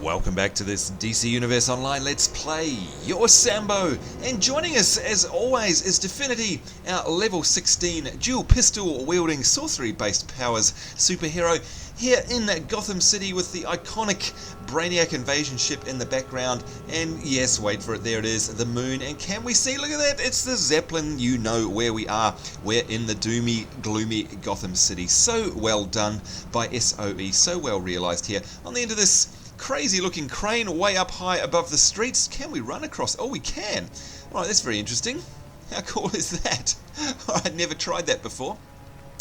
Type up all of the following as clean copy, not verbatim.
Welcome back to this DC Universe Online Let's Play. You're Sambo, and joining us as always is Definity, our level 16 dual pistol wielding sorcery based powers superhero here in Gotham City with the iconic Brainiac invasion ship in the background. And yes, wait for it, there it is, the moon. And can we see, look at that, it's the Zeppelin. You know where we are. We're in the doomy, gloomy Gotham City. So well done by SOE, so well realised here. On the end of this crazy looking crane way up high above the streets. Can we run across? Oh, we can. Alright, that's very interesting. How cool is that? Alright, never tried that before.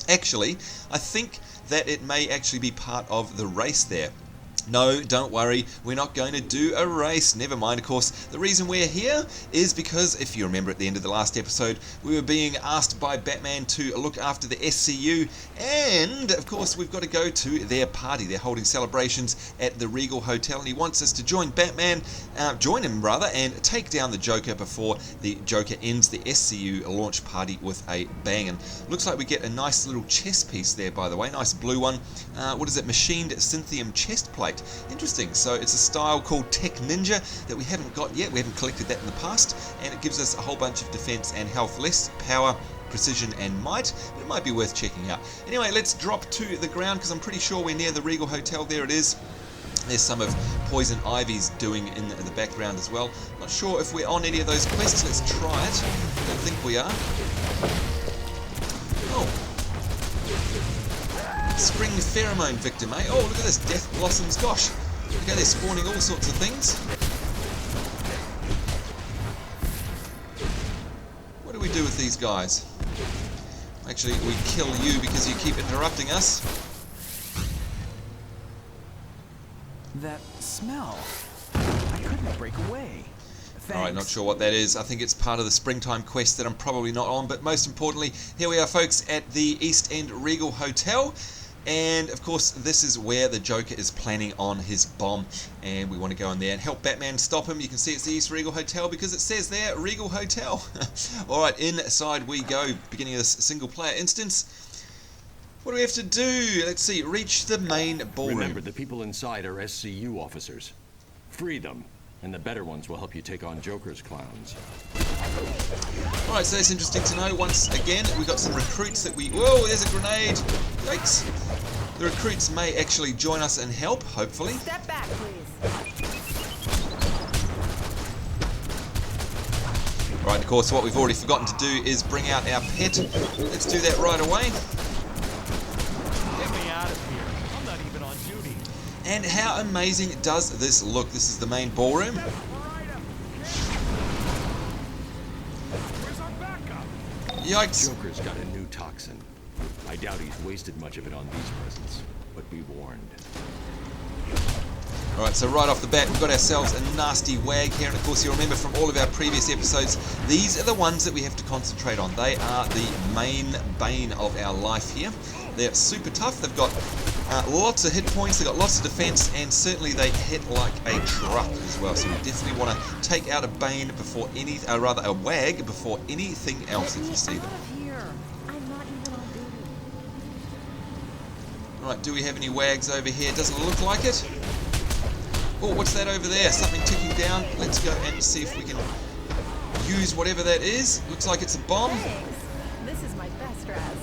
Actually, I think that it may actually be part of the race there. No, don't worry, we're not going to do a race. Never mind, of course. The reason we're here is because, if you remember at the end of the last episode, we were being asked by Batman to look after the SCU, and, of course, we've got to go to their party. They're holding celebrations at the Regal Hotel, and he wants us to join him, and take down the Joker before the Joker ends the SCU launch party with a bang. And looks like we get a nice little chest piece there, by the way. Nice blue one. What is it? Machined Synthium chest plate. Interesting. So it's a style called Tech Ninja that we haven't got yet. We haven't collected that in the past, and it gives us a whole bunch of defense and health, less power, precision and might, but it might be worth checking out. Anyway, let's drop to the ground because I'm pretty sure we're near the Regal Hotel. There it is. There's some of Poison Ivy's doing in the background as well. Not sure if we're on any of those quests. Let's try it. I don't think we are. Oh. Spring pheromone victim, eh? Oh, look at this, death blossoms. Gosh, okay, they're spawning all sorts of things. What do we do with these guys? Actually, we kill you because you keep interrupting us. That smell. I couldn't break away. Alright, not sure what that is. I think it's part of the springtime quest that I'm probably not on, but most importantly, here we are, folks, at the East End Regal Hotel. And of course, this is where the Joker is planning on his bomb, and we want to go in there and help Batman stop him. You can see it's the East Regal Hotel because it says there, Regal Hotel. Alright, inside we go, beginning of this single player instance. What do we have to do? Let's see, reach the main ballroom. Remember, the people inside are SCU officers. Free them, and the better ones will help you take on Joker's clowns. Alright, so that's interesting to know. Once again, we've got some recruits that we... Whoa, there's a grenade! Yikes! The recruits may actually join us and help, hopefully. Step back, please. Alright, of course, what we've already forgotten to do is bring out our pet. Let's do that right away. Get me out of here. I'm not even on duty. And how amazing does this look? This is the main ballroom. Yikes! Joker's got a new toxin. I doubt he's wasted much of it on these presents, but be warned. Alright, so right off the bat, we've got ourselves a nasty wag here, and of course you'll remember from all of our previous episodes, these are the ones that we have to concentrate on. They are the main bane of our life here. They're super tough, they've got lots of hit points, they've got lots of defense, and certainly they hit like a truck as well. So we definitely want to take out a bane before a wag before anything else if you see them. Right, do we have any wags over here? Doesn't look like it. Oh, what's that over there? Something ticking down. Let's go and see if we can use whatever that is. Looks like it's a bomb. Thanks. This is my best dress.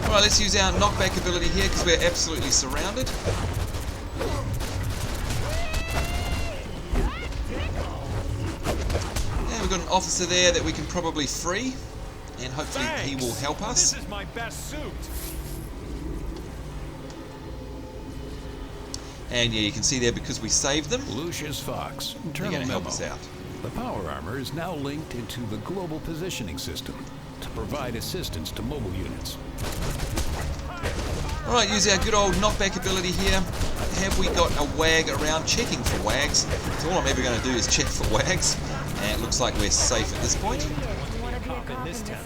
Alright, let's use our knockback ability here because we're absolutely surrounded. And we've got an officer there that we can probably free, and hopefully he will help us. This is my best suit. And yeah, you can see there because we saved them, Lucius Fox, they're internal going to help memo. us out. The power armor is now linked into the global positioning system to provide assistance to mobile units. Alright, use our good old knockback ability here. Have we got a wag around? Checking for wags. So all I'm ever going to do is check for wags. And it looks like we're safe at this point. You want to be a cop in this town?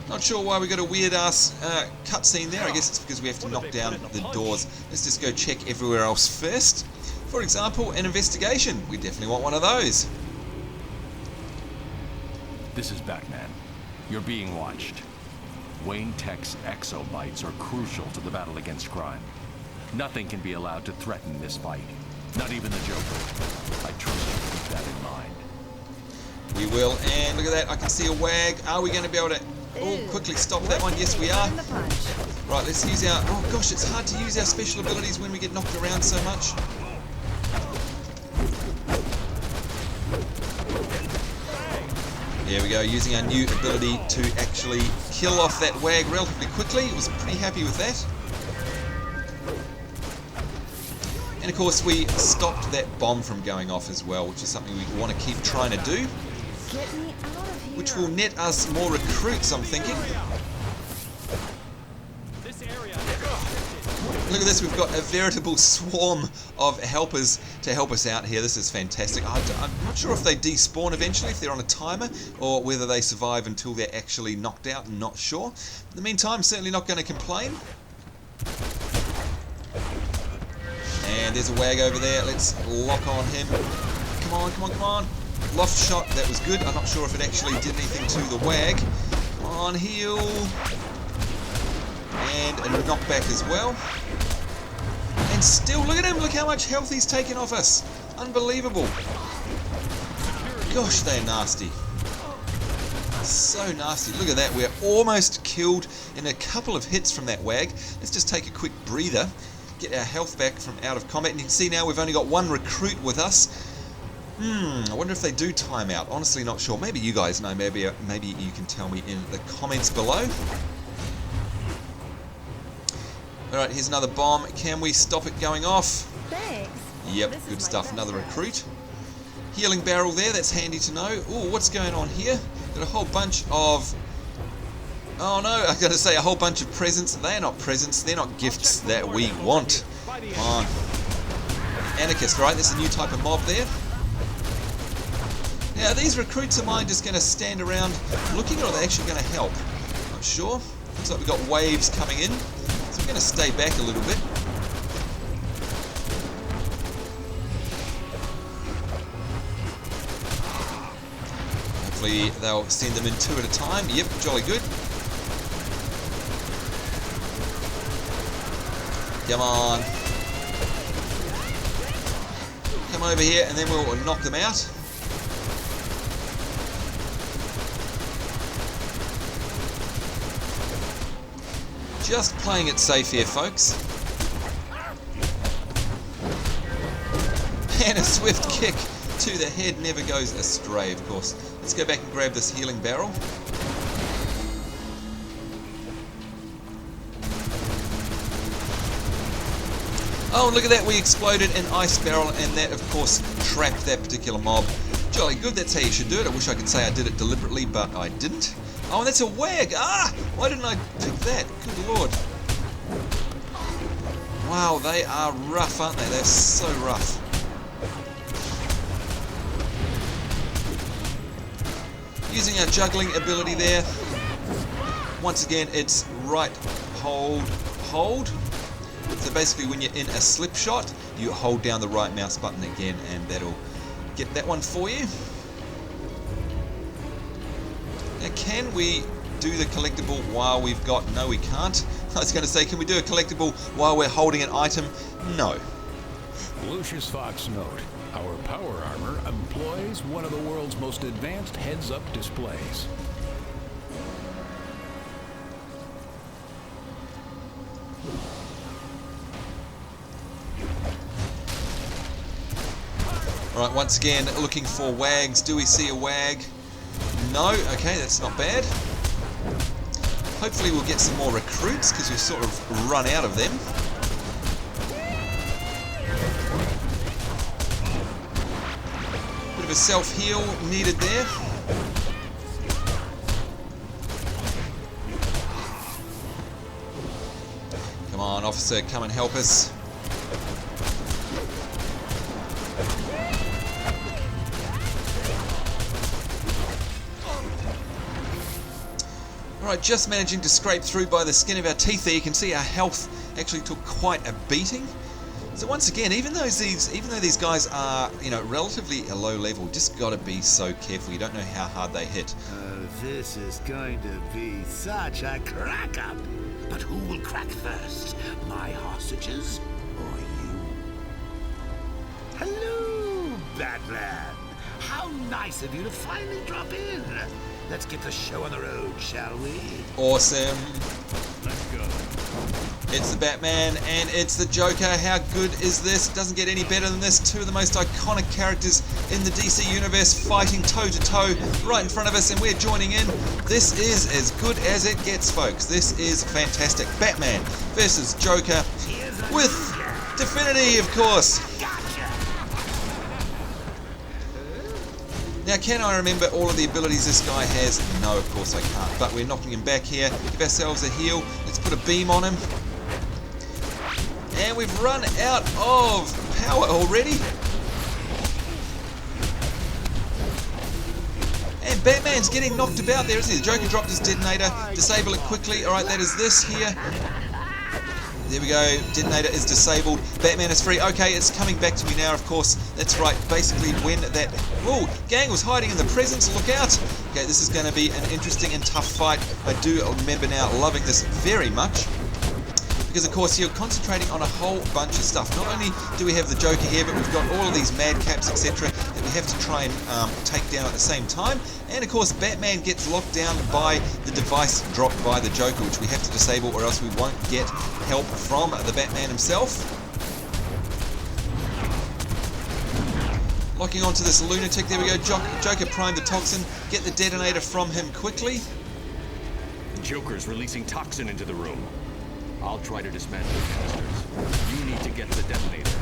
Not sure why we got a weird ass cutscene there. I guess it's because we have to knock down the doors. Let's just go check everywhere else first. For example, an investigation. We definitely want one of those. This is Batman. You're being watched. Wayne Tech's exobites are crucial to the battle against crime. Nothing can be allowed to threaten this fight. Not even the Joker. I trust you to keep that in mind. We will, and look at that, I can see a wag. Are we going to be able to quickly stop that one? Yes, we are. The punch. Right, let's use our... Oh gosh, it's hard to use our special abilities when we get knocked around so much. There we go, using our new ability to actually kill off that wag relatively quickly. I was pretty happy with that. And of course we stopped that bomb from going off as well, which is something we want to keep trying to do. Get me out of here. Which will net us more recruits, I'm thinking. This area. Look at this, we've got a veritable swarm of helpers to help us out here. This is fantastic. I'm not sure if they despawn eventually, if they're on a timer, or whether they survive until they're actually knocked out. I'm not sure. In the meantime, certainly not going to complain. And there's a wag over there. Let's lock on him. Come on, come on, come on. Loft shot, that was good. I'm not sure if it actually did anything to the wag. Come on, heal. And a knockback as well. And still, look at him. Look how much health he's taken off us. Unbelievable. Gosh, they're nasty. So nasty. Look at that. We're almost killed in a couple of hits from that wag. Let's just take a quick breather. Get our health back from out of combat. And you can see now we've only got one recruit with us. I wonder if they do time out. Honestly, not sure. Maybe you guys know. Maybe you can tell me in the comments below. Alright, here's another bomb. Can we stop it going off? Thanks. Yep, This is good my stuff. best Another friend. recruit. Healing barrel there. That's handy to know. Ooh, what's going on here? Got a whole bunch of... Oh no, I gotta say a whole bunch of presents. They're not presents. They're not gifts that we want. Come on. Anarchist, right? There's a new type of mob there. Now, are these recruits of mine just going to stand around looking, or are they actually going to help? Not sure. Looks like we've got waves coming in, so we're going to stay back a little bit. Hopefully they'll send them in two at a time. Yep, jolly good. Come on. Come over here and then we'll knock them out. Just playing it safe here, folks. And a swift kick to the head never goes astray, of course. Let's go back and grab this healing barrel. Oh, and look at that, we exploded an ice barrel, and that, of course, trapped that particular mob. Jolly good, that's how you should do it. I wish I could say I did it deliberately, but I didn't. Oh, and that's a wag! Ah! Why didn't I pick that? Good lord. Wow, they are rough, aren't they? They're so rough. Using our juggling ability there. Once again, it's right, hold, hold. So basically when you're in a slip shot, you hold down the right mouse button again and that'll get that one for you. Now can we do the collectible while we've got... No, we can't. I was going to say, can we do a collectible while we're holding an item? No. Lucius Fox note, our power armor employs one of the world's most advanced heads-up displays. Alright, once again, looking for wags. Do we see a wag? No. Okay, that's not bad. Hopefully we'll get some more recruits, because we've sort of run out of them. Bit of a self-heal needed there. Come on, officer, come and help us. Alright, just managing to scrape through by the skin of our teeth there. You can see our health actually took quite a beating. So once again, even though these guys are, you know, relatively a low level, just got to be so careful. You don't know how hard they hit. This is going to be such a crack-up. But who will crack first? My hostages or you? Hello, Batman. How nice of you to finally drop in. Let's get the show on the road, shall we? Awesome. Let's go. It's the Batman and it's the Joker. How good is this? It doesn't get any better than this. Two of the most iconic characters in the DC universe fighting toe to toe right in front of us, and we're joining in. This is as good as it gets, folks. This is fantastic. Batman versus Joker with Definity, of course. Now, can I remember all of the abilities this guy has? No, of course I can't. But we're knocking him back here. Give ourselves a heal. Let's put a beam on him. And we've run out of power already. And Batman's getting knocked about there, isn't he? The Joker dropped his detonator. Disable it quickly. Alright, that is this here. There we go. Detonator is disabled. Batman is free. Okay, it's coming back to me now, of course. That's right. Basically, when that... Oh, gang was hiding in the presence. Look out. Okay, this is going to be an interesting and tough fight. I do remember now loving this very much. Because, of course, you're concentrating on a whole bunch of stuff. Not only do we have the Joker here, but we've got all of these madcaps, etc. that we have to try and take down at the same time. And, of course, Batman gets locked down by the device dropped by the Joker, which we have to disable or else we won't get help from the Batman himself. Locking onto this lunatic. There we go. Joker primed the toxin. Get the detonator from him quickly. Joker's releasing toxin into the room. I'll try to dismantle the canisters. You need to get the detonator.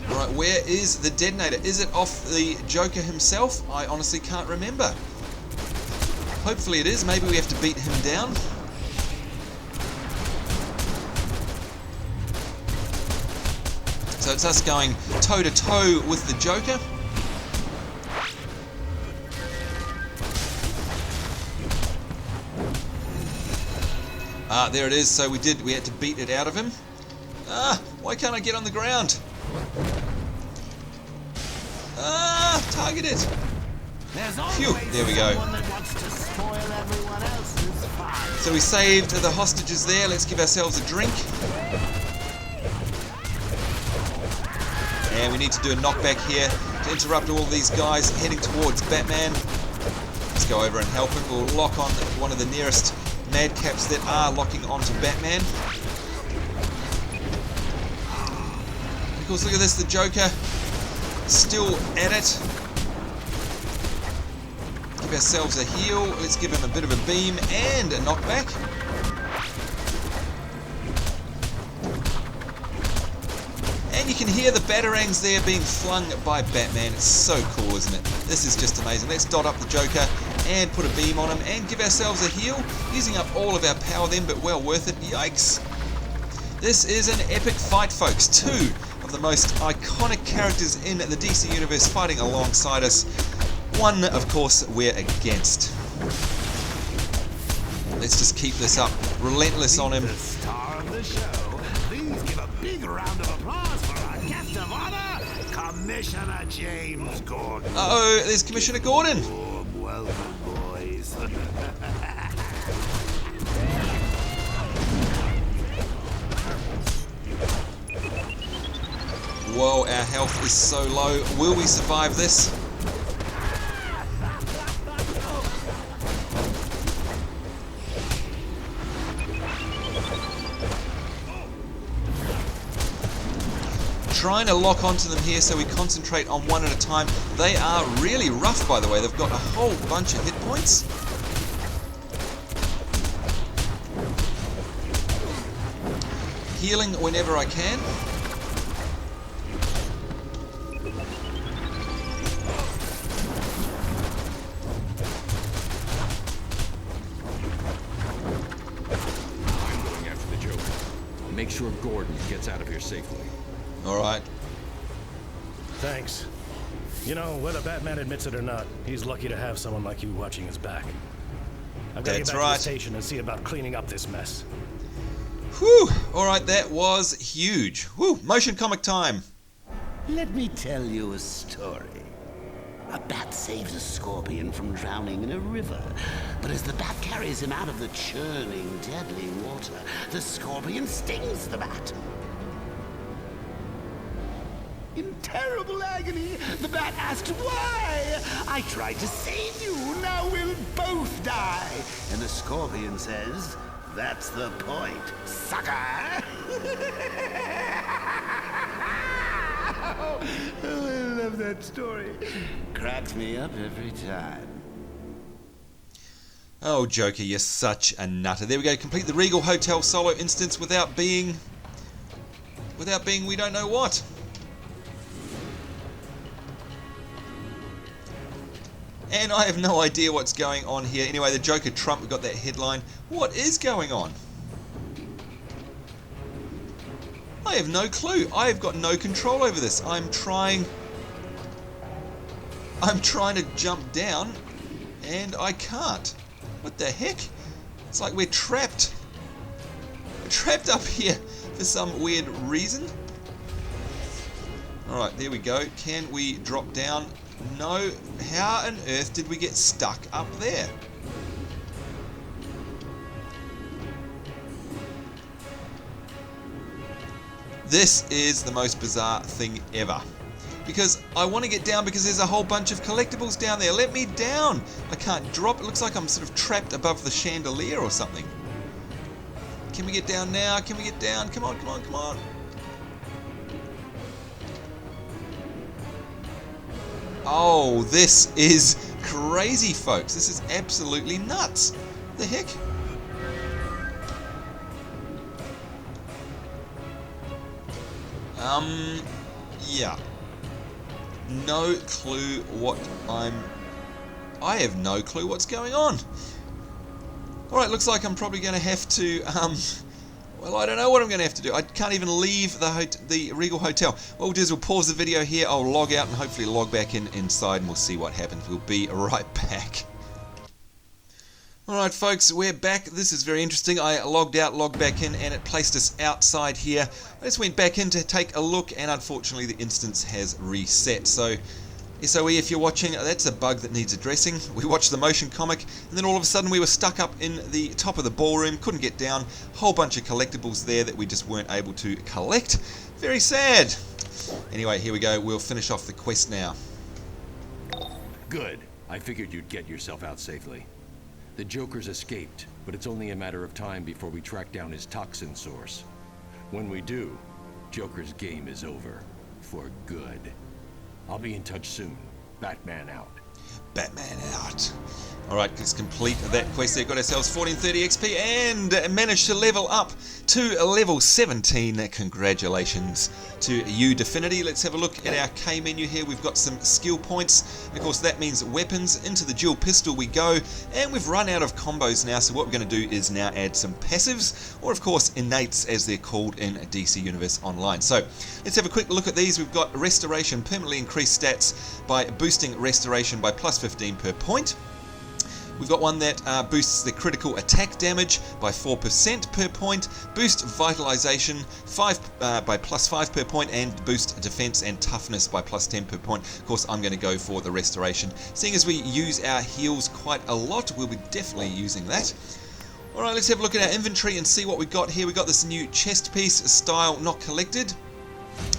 Right, where is the detonator? Is it off the Joker himself? I honestly can't remember. Hopefully it is. Maybe we have to beat him down. So it's us going toe to toe with the Joker. Ah, there it is. So we had to beat it out of him. Ah, why can't I get on the ground? Ah, target it. Phew, there we go. So we saved the hostages there. Let's give ourselves a drink. And we need to do a knockback here to interrupt all these guys heading towards Batman. Let's go over and help him. We'll lock on one of the nearest madcaps that are locking onto Batman. Of course, look at this, the Joker still at it. Give ourselves a heal. Let's give him a bit of a beam and a knockback. And you can hear the batarangs there being flung by Batman. It's so cool, isn't it? This is just amazing. Let's dot up the Joker and put a beam on him and give ourselves a heal. Using up all of our power then, but well worth it. Yikes. This is an epic fight, folks. Two of the most iconic characters in the DC Universe fighting alongside us. One, of course, we're against. Let's just keep this up. Relentless on him. The star of the show. Please give a big round of applause for our guest of honor, Commissioner James Gordon. Uh-oh, there's Commissioner Gordon. Warm welcome, boys. Whoa, our health is so low. Will we survive this? Trying to lock onto them here so we concentrate on one at a time. They are really rough, by the way. They've got a whole bunch of hit points. Healing whenever I can. I'm going after the Joker. Make sure Gordon gets out of here safely. Alright. Thanks. You know, whether Batman admits it or not, he's lucky to have someone like you watching his back. I've got to get That's back to right. the station and see about cleaning up this mess. Whew! Alright, that was huge. Whew! Motion comic time. Let me tell you a story. A bat saves a scorpion from drowning in a river. But as the bat carries him out of the churning, deadly water, the scorpion stings the bat. In terrible agony, the bat asked why. I tried to save you, now we'll both die. And the scorpion says, that's the point, sucker. Oh, I love that story. Cracks me up every time. Oh, Joker, you're such a nutter. There we go, complete the Regal Hotel solo instance without being we don't know what. And I have no idea what's going on here. Anyway, the Joker Trump, we've got that headline. What is going on? I have no clue. I have got no control over this. I'm trying to jump down and I can't. What the heck? It's like we're trapped. We're trapped up here for some weird reason. Alright, there we go. Can we drop down? No. How on earth did we get stuck up there? This is the most bizarre thing ever. Because I want to get down because there's a whole bunch of collectibles down there. Let me down! I can't drop. It looks like I'm sort of trapped above the chandelier or something. Can we get down now? Can we get down? Come on, come on, come on. Oh, this is crazy, folks. This is absolutely nuts. What the heck? Yeah. No clue what I have no clue what's going on. Alright, looks like I'm probably going to have to, well, I don't know what I'm going to have to do. I can't even leave the Regal Hotel. What we'll do is we'll pause the video here, I'll log out and hopefully log back inside and we'll see what happens. We'll be right back. Alright folks, we're back. This is very interesting. I logged out, logged back in, and it placed us outside here. I just went back in to take a look, and unfortunately the instance has reset. So, SOE, if you're watching, that's a bug that needs addressing. We watched the motion comic, and then all of a sudden we were stuck up in the top of the ballroom, couldn't get down. Whole bunch of collectibles there that we just weren't able to collect. Very sad. Anyway, here we go. We'll finish off the quest now. Good. I figured you'd get yourself out safely. The Joker's escaped, but it's only a matter of time before we track down his toxin source. When we do, Joker's game is over. For good. I'll be in touch soon. Batman out. Batman out. Alright, let's complete that quest there. Got ourselves 1430 XP and managed to level up to level 17. Congratulations to you, Definity. Let's have a look at our K menu here. We've got some skill points. Of course, that means weapons. Into the dual pistol we go. And we've run out of combos now, so what we're going to do is now add some passives, or of course, innates as they're called in DC Universe Online. So, let's have a quick look at these. We've got Restoration, permanently increased stats by boosting Restoration by plus 15 per point. We've got one that boosts the critical attack damage by 4% per point, boost vitalization by plus 5 per point, and boost defense and toughness by plus 10 per point. Of course, I'm going to go for the restoration. Seeing as we use our heals quite a lot, we'll be definitely using that. Alright, let's have a look at our inventory and see what we've got here. We've got this new chest piece style not collected,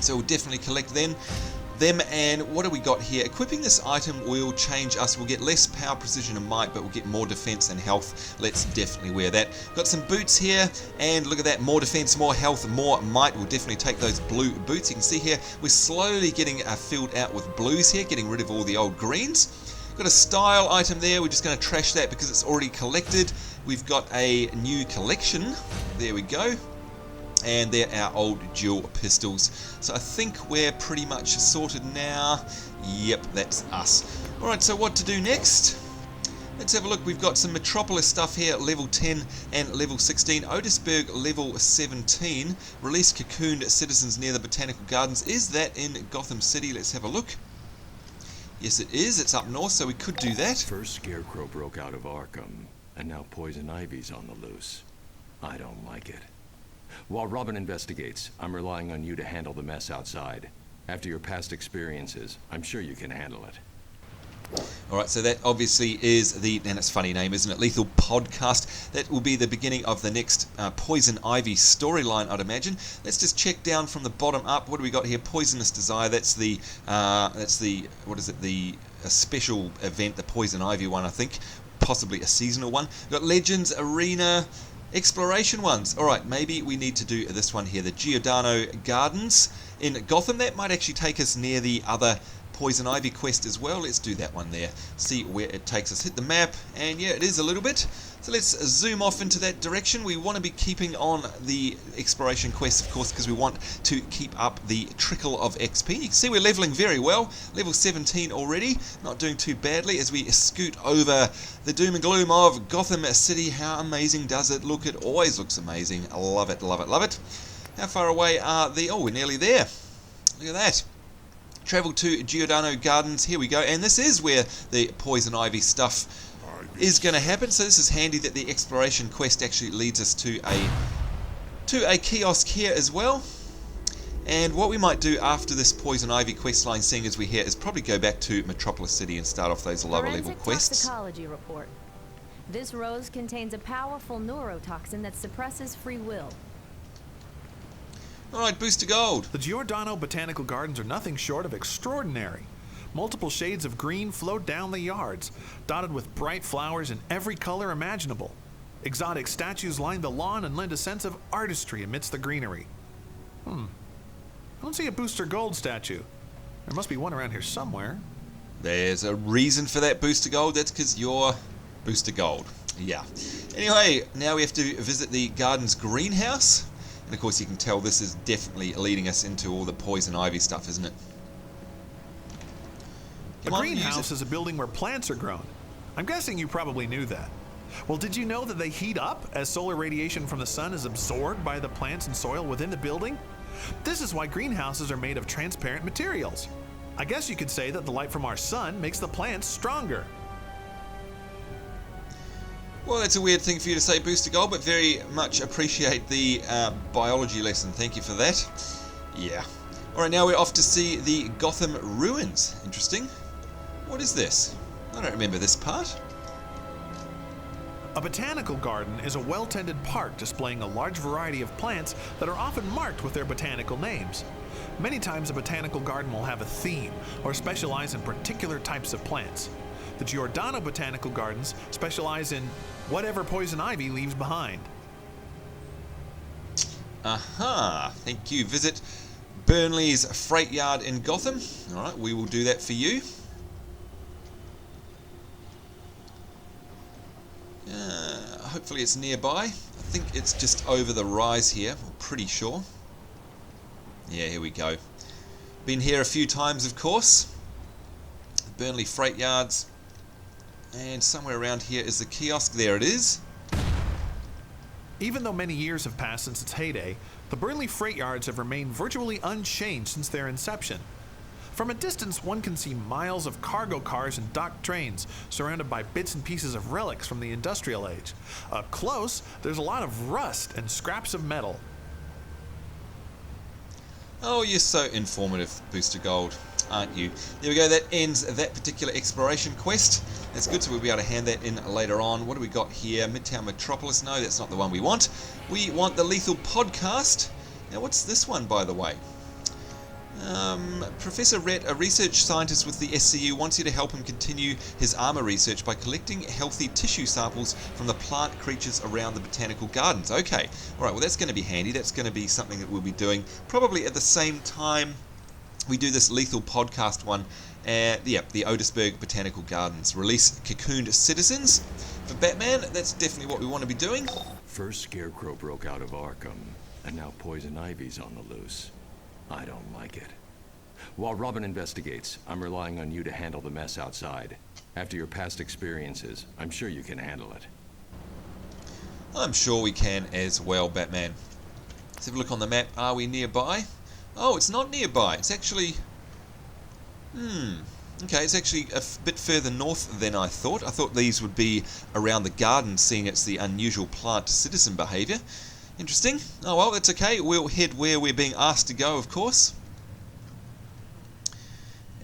so we'll definitely collect them. And what do we got here? Equipping this item will change us. We'll get less power, precision and might, but we'll get more defense and health. Let's definitely wear that. Got some boots here, and look at that, more defense, more health, more might. We'll definitely take those blue boots. You can see here we're slowly getting filled out with blues here, getting rid of all the old greens. Got a style item there. We're just going to trash that because it's already collected. We've got a new collection. There we go. And they're our old dual pistols. So I think we're pretty much sorted now. Yep, that's us. Alright, so what to do next? Let's have a look. We've got some Metropolis stuff here, level 10 and level 16. Otisburg, level 17. Release cocooned citizens near the Botanical Gardens. Is that in Gotham City? Let's have a look. Yes, it is. It's up north, so we could do that. First Scarecrow broke out of Arkham, and now Poison Ivy's on the loose. I don't like it. While Robin investigates, I'm relying on you to handle the mess outside. After your past experiences, I'm sure you can handle it. Alright, so that obviously is and it's a funny name, isn't it? Lethal Podcast. That will be the beginning of the next Poison Ivy storyline, I'd imagine. Let's just check down from the bottom up. What do we got here? Poisonous Desire. That's the what is it? A special event, the Poison Ivy one, I think. Possibly a seasonal one. We've got Legends, Arena, Exploration ones. Alright, maybe we need to do this one here. The Giordano Gardens in Gotham. That might actually take us near the other Poison Ivy quest as well. Let's do that one there. See where it takes us. Hit the map, and yeah, it is a little bit. So let's zoom off into that direction. We want to be keeping on the exploration quest, of course, because we want to keep up the trickle of XP. You can see we're leveling very well. Level 17 already. Not doing too badly as we scoot over the doom and gloom of Gotham City. How amazing does it look? It always looks amazing. I love it, love it, love it. How far away are the... Oh, we're nearly there. Look at that. Travel to Giordano Gardens. Here we go. And this is where the Poison Ivy stuff is going to happen. So this is handy that the exploration quest actually leads us to a kiosk here as well. And what we might do after this Poison Ivy quest line, seeing as we're here, is probably go back to Metropolis City and start off those lower level quests. Toxicology report. This rose contains a powerful neurotoxin that suppresses free will. Alright, booster gold. The Giordano Botanical Gardens are nothing short of extraordinary. Multiple shades of green float down the yards, dotted with bright flowers in every color imaginable. Exotic statues line the lawn and lend a sense of artistry amidst the greenery. I don't see a booster gold statue. There must be one around here somewhere. There's a reason for that booster gold. That's because you're booster gold. Yeah. Anyway, now we have to visit the garden's greenhouse. And of course you can tell this is definitely leading us into all the Poison Ivy stuff, isn't it? A greenhouse is a building where plants are grown. I'm guessing you probably knew that. Well, did you know that they heat up as solar radiation from the sun is absorbed by the plants and soil within the building? This is why greenhouses are made of transparent materials. I guess you could say that the light from our sun makes the plants stronger. Well, that's a weird thing for you to say, Booster Gold, but very much appreciate the biology lesson. Thank you for that. Yeah. Alright, now we're off to see the Gotham ruins. Interesting. What is this? I don't remember this part. A botanical garden is a well-tended park displaying a large variety of plants that are often marked with their botanical names. Many times a botanical garden will have a theme or specialize in particular types of plants. The Giordano Botanical Gardens specialize in whatever Poison Ivy leaves behind. Aha, thank you. Visit Burnley's freight yard in Gotham. Alright, we will do that for you. Hopefully it's nearby. I think it's just over the rise here. I'm pretty sure. Yeah, here we go. Been here a few times, of course. Burnley freight yards. And somewhere around here is the kiosk. There it is. Even though many years have passed since its heyday, the Burnley freight yards have remained virtually unchanged since their inception. From a distance, one can see miles of cargo cars and docked trains, surrounded by bits and pieces of relics from the industrial age. Up close, there's a lot of rust and scraps of metal. Oh, you're so informative, Booster Gold, aren't you? There we go, that ends that particular exploration quest. That's good, so we'll be able to hand that in later on. What do we got here? Midtown Metropolis? No, that's not the one we want. We want the Lethal Podcast. Now, what's this one, by the way? Professor Rhett, a research scientist with the SCU, wants you to help him continue his armor research by collecting healthy tissue samples from the plant creatures around the botanical gardens. Okay, alright, well that's going to be handy. That's going to be something that we'll be doing probably at the same time we do this Lethal Podcast one. The Otisburg Botanical Gardens. Release cocooned citizens. For Batman, that's definitely what we want to be doing. First Scarecrow broke out of Arkham, and now Poison Ivy's on the loose. I don't like it. While Robin investigates, I'm relying on you to handle the mess outside. After your past experiences, I'm sure you can handle it. I'm sure we can as well, Batman. Let's have a look on the map. Are we nearby? Oh, it's not nearby. It's actually... Okay, it's actually a bit further north than I thought. I thought these would be around the garden, seeing it's the unusual plant-to-citizen behaviour. Interesting. Oh well, that's okay. We'll head where we're being asked to go, of course.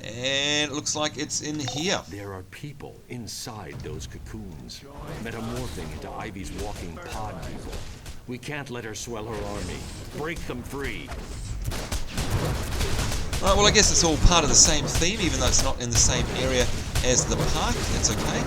And it looks like it's in here. There are people inside those cocoons, metamorphing into Ivy's walking pod people. We can't let her swell her army. Break them free. Right, well I guess it's all part of the same theme, even though it's not in the same area as the park. That's okay.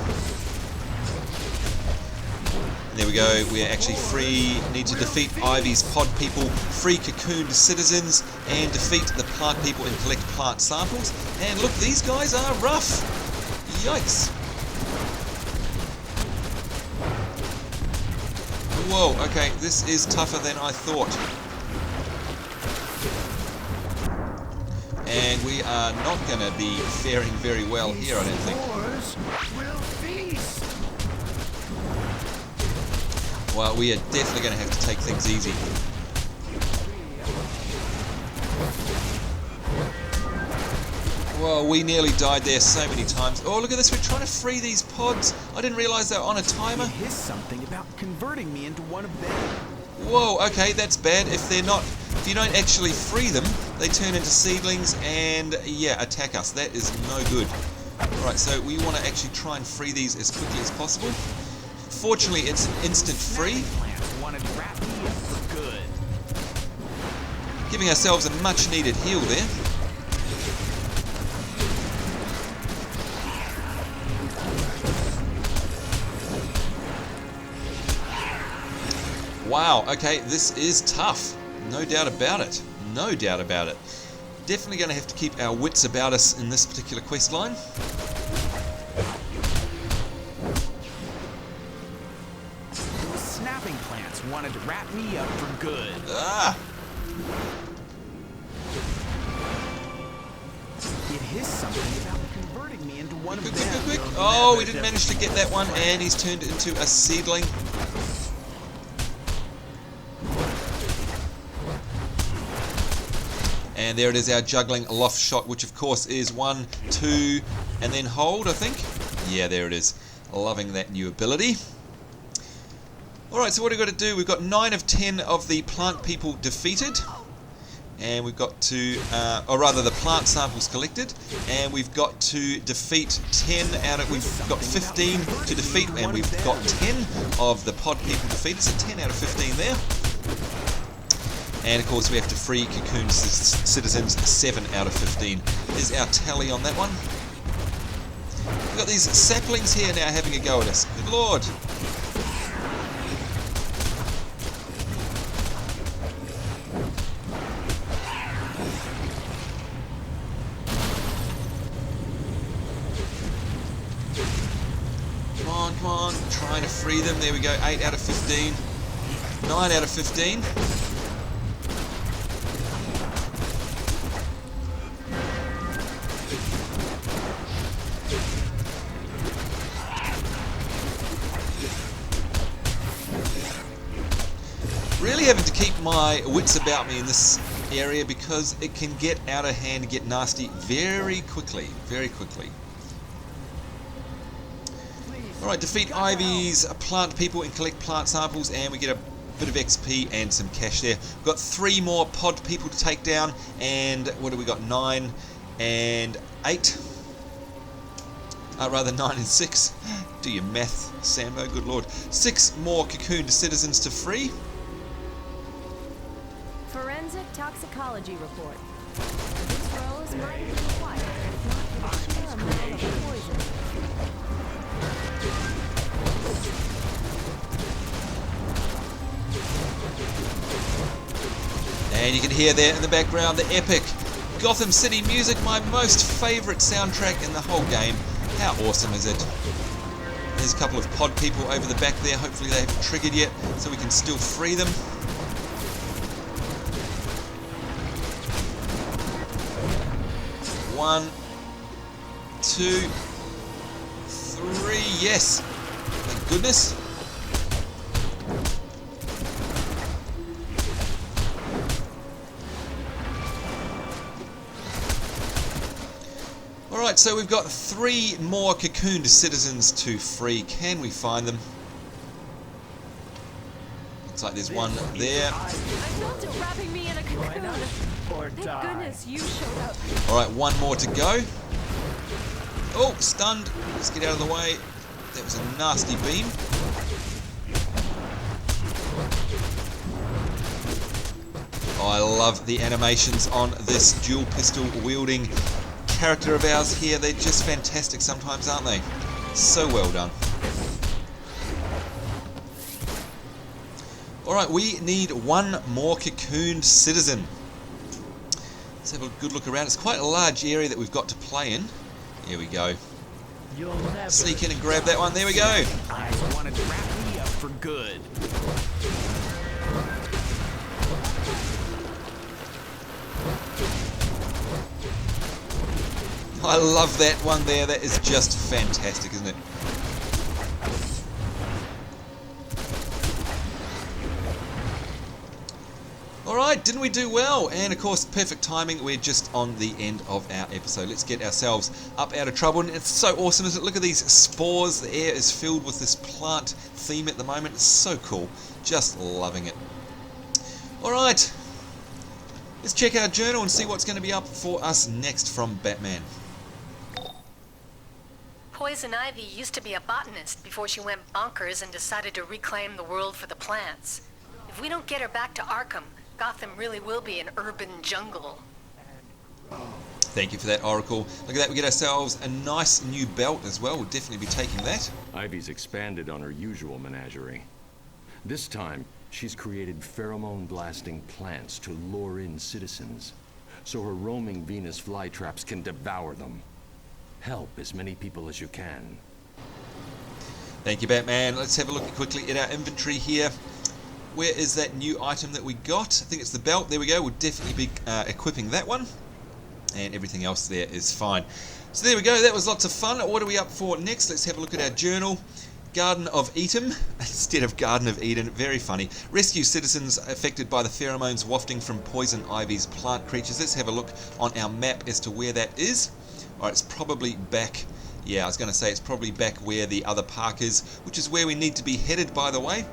And there we go, we are actually free. Need to defeat Ivy's pod people, free cocooned citizens, and defeat the plant people and collect plant samples. And look, these guys are rough. Yikes. Whoa, okay, this is tougher than I thought. And we are not going to be faring very well here, I don't think. Well, we are definitely going to have to take things easy. Well, we nearly died there so many times. Oh, look at this, we're trying to free these pods. I didn't realise they were on a timer. Here's something about converting me into one of them. Whoa, okay, that's bad. If you don't actually free them, they turn into seedlings and, yeah, attack us. That is no good. Alright, so we want to actually try and free these as quickly as possible. Fortunately, it's instant free, giving ourselves a much needed heal there. Wow, okay, this is tough. No doubt about it. No doubt about it. Definitely going to have to keep our wits about us in this particular quest line. Those snapping plants wanted to wrap me up for good. Ah! It is something about converting me into one of them. Quick. Oh, we didn't manage to get that one, and he's turned into a seedling. And there it is, our juggling loft shot, which of course is 1, 2, and then hold, I think. Yeah, there it is. Loving that new ability. Alright, so what have we got to do? We've got 9 of 10 of the plant people defeated. And we've got to, or rather the plant samples collected. And we've got to defeat 10 out of, we've got 15 to defeat, and we've got 10 of the pod people defeated. So 10 out of 15 there. And of course we have to free cocoon citizens 7 out of 15 is our tally on that one. We've got these saplings here now having a go at us. Good lord. Come on, trying to free them. There we go, 8 out of 15. 9 out of 15. Really having to keep my wits about me in this area because it can get out of hand, get nasty very quickly, very quickly. Alright, defeat Ivy's plant people and collect plant samples, and we get a bit of XP and some cash there. We've got 3 more pod people to take down, and what do we got? 9 and 8. Rather 9 and 6. Do your math, Sambo, good lord. 6 more cocooned citizens to free. Forensic toxicology report. This rose might have been quiet, if not for the sheer amount of poison. And you can hear there in the background the epic Gotham City music, my most favourite soundtrack in the whole game. How awesome is it? There's a couple of pod people over the back there. Hopefully they haven't triggered yet, so we can still free them. One, 2, 3, yes! Thank goodness. Alright, so we've got 3 more cocooned citizens to free. Can we find them? Looks like there's one there. I felt it wrapping me in a cocoon. Thank goodness you showed up. Alright, one more to go. Oh, stunned. Let's get out of the way. That was a nasty beam. Oh, I love the animations on this dual pistol wielding character of ours here. They're just fantastic sometimes, aren't they? So well done. Alright, we need one more cocooned citizen. Let's have a good look around. It's quite a large area that we've got to play in. Here we go. Sneak in and grab that one. There we go. I wanted to wrap me up for good. I love that one there. That is just fantastic, isn't it? Alright, didn't we do well? And of course, perfect timing. We're just on the end of our episode. Let's get ourselves up out of trouble. And it's so awesome, isn't it? Look at these spores. The air is filled with this plant theme at the moment. It's so cool. Just loving it. Alright, let's check our journal and see what's going to be up for us next from Batman. Poison Ivy used to be a botanist before she went bonkers and decided to reclaim the world for the plants. If we don't get her back to Arkham, Gotham really will be an urban jungle. Thank you for that, Oracle. Look at that, we get ourselves a nice new belt as well. We'll definitely be taking that. Ivy's expanded on her usual menagerie. This time, she's created pheromone-blasting plants to lure in citizens, so her roaming Venus flytraps can devour them. Help as many people as you can. Thank you, Batman. Let's have a look quickly at our inventory here. Where is that new item that we got? I think it's the belt. There we go. We'll definitely be equipping that one. And everything else there is fine. So there we go. That was lots of fun. What are we up for next? Let's have a look at our journal. Garden of Eden instead of Garden of Eden. Very funny. Rescue citizens affected by the pheromones wafting from Poison Ivy's plant creatures. Let's have a look on our map as to where that is. Alright, it's probably back. Yeah, I was going to say it's probably back where the other park is, which is where we need to be headed, by the way.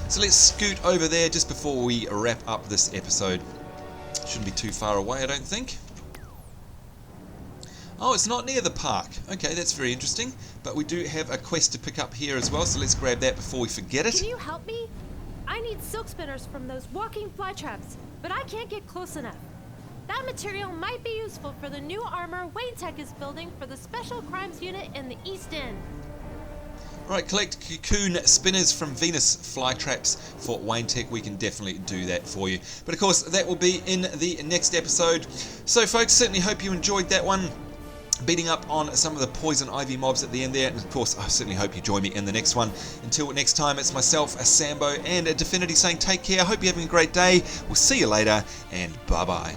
So let's scoot over there just before we wrap up this episode. Shouldn't be too far away, I don't think. Oh, it's not near the park. Okay, that's very interesting. But we do have a quest to pick up here as well, so let's grab that before we forget it. Can you help me? I need silk spinners from those walking fly traps, but I can't get close enough. That material might be useful for the new armor Wayne Tech is building for the Special Crimes Unit in the East End. Right, collect cocoon spinners from Venus flytraps for Wayne Tech. We can definitely do that for you. But of course, that will be in the next episode. So folks, certainly hope you enjoyed that one. Beating up on some of the Poison Ivy mobs at the end there. And of course, I certainly hope you join me in the next one. Until next time, it's myself, a Sambo, and a Definity saying take care. Hope you're having a great day. We'll see you later, and bye-bye.